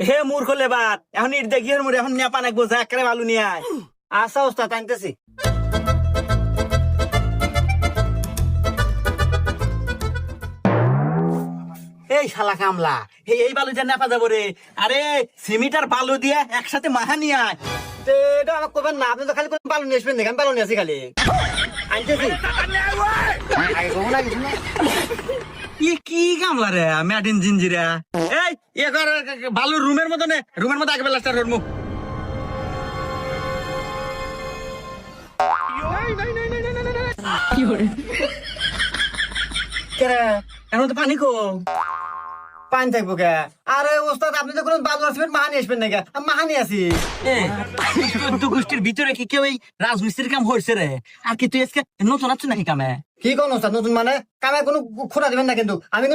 হে মূর্খ লেবার এখন ইট দেখি মোর এখন নেপা নাকবো যা একেবারে বালু নিয়ে আয়। আচ্ছা ওস্তাদ আনতেছি। এই শালা কামলা এই বালু যা নেপা যাবো রে। আরে সিমিট আর বালু দিয়ে একসাথে মাহা নিয়ে আয়। তো এটা আমাকে করবেন না, আপনি তো খালি করে বালু নিয়ে আসবেন দেখেন, বালু নিয়ে আসি খালি আনতেছি। আগে কখন না কিছু না। ই কি কামলা রে ম্যাডিন জিঞ্জিরা। এই এ কর বালু রুমের মতো নে, রুমের মতো আগে বেলা স্টার্ট করবো। কেরে এখন তো পানি কো পানি থাকবো কে? আরে ওস্তাদ আপনি তো কোনো বালু আসবেন মাহা নিয়ে আসবেন নাকি? আমি মাহা নিয়ে আসি। চোদ্দ গোষ্ঠীর ভিতরে কি কেউ এই রাজমিস্ত্রির কাম হয়েছে রে? আর কি তুই আজকে নতুন আছো নাকি কামে? কি কোন ওস্তাদ নতুন মানে? কামে কোনো খোঁড়া দিবেন না কিন্তু, আমি কিন্তু